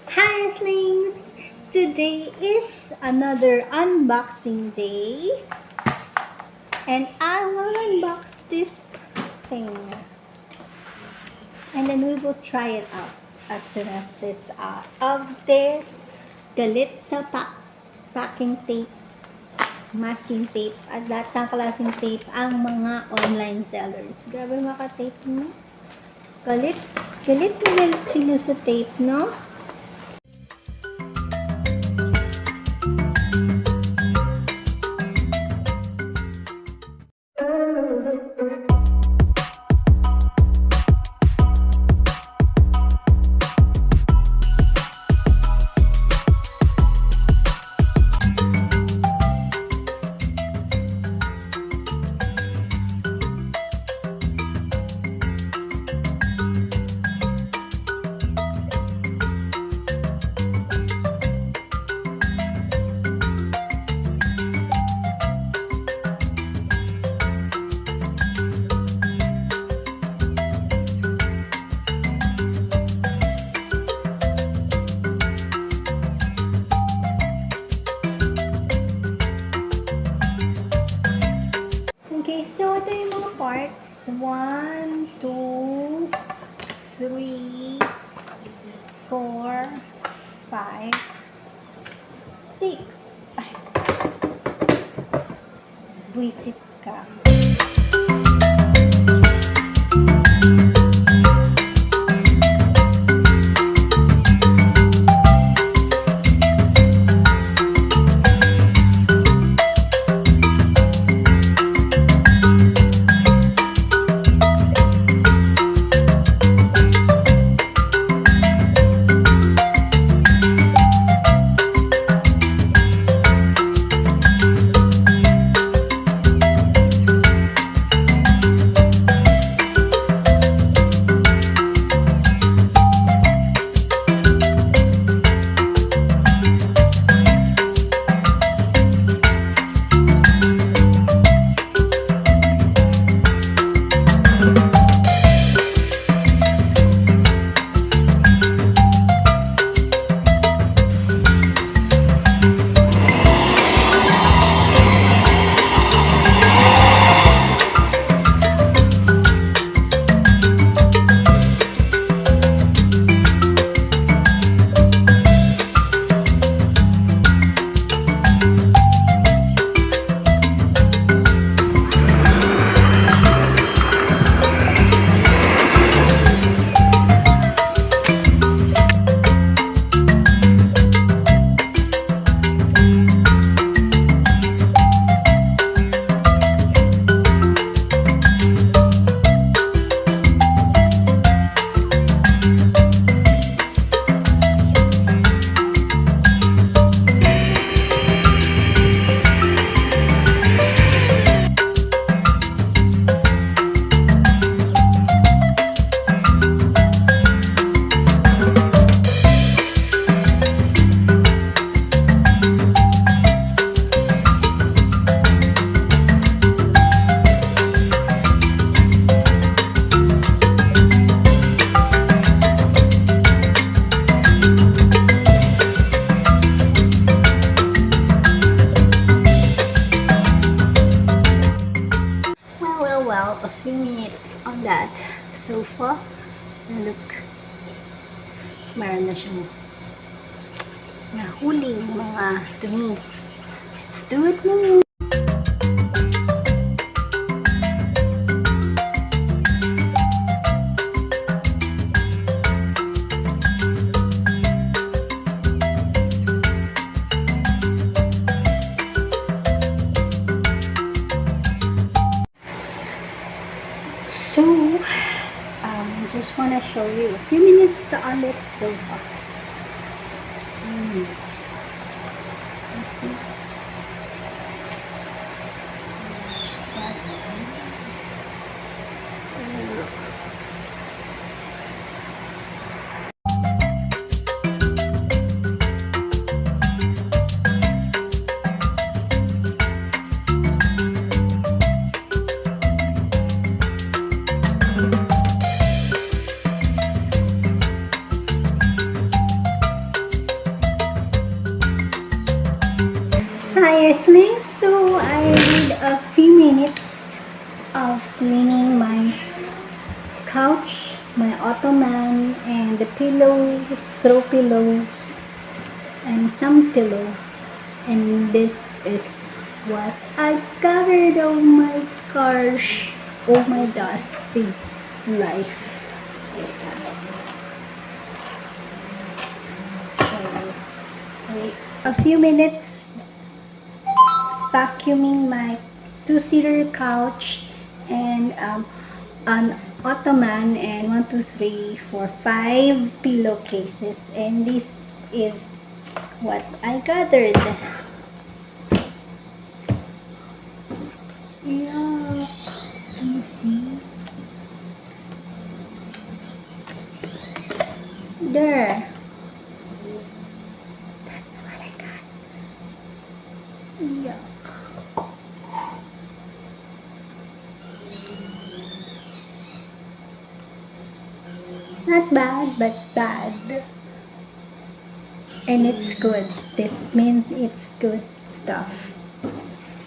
Hi Earthlings! Today is another unboxing day and I will unbox this thing and then we will try it out as soon as it's out of this galit sa packing tape, masking tape at lahat ng klaseng tape ang mga online sellers. Grabe maka-tape mo. Galit na galit sila sa tape, no? Okay, so ito yung mga parts. 1, 2, 3, 4, 5, 6. Ay, buisit ka. Well, a few minutes on that sofa and look, meron na siyang nahuling mga dumi. Let's do it now. So, just want to show you a few minutes on that sofa. Let's see. Hi Earthlings! So I need a few minutes of cleaning my couch, my ottoman, and the pillow, throw pillows, and some pillow. And this is what I covered all my gosh, all my dusty life. So, wait a few minutes vacuuming my two-seater couch and an ottoman and 1, 2, 3, 4, 5 pillowcases, and this is what I gathered. Yeah, let me see. There. That's what I got. Yeah. Not bad, but bad. And it's good. This means it's good stuff.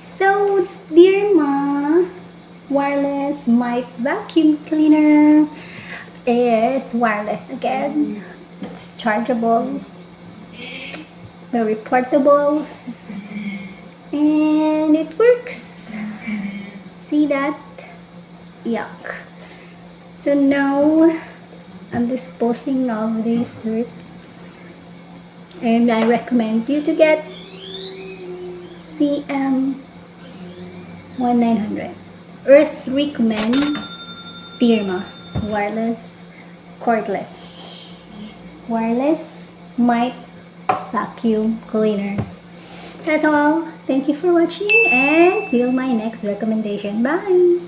So, Deerma wireless Mite vacuum cleaner is wireless again. It's chargeable, very portable, and it works. See that? Yuck. So now I'm disposing of this dirt, and I recommend you to get Cm1900. Earth recommends Deerma wireless cordless wireless Mite vacuum cleaner. That's all. Thank you for watching, and till my next recommendation. Bye.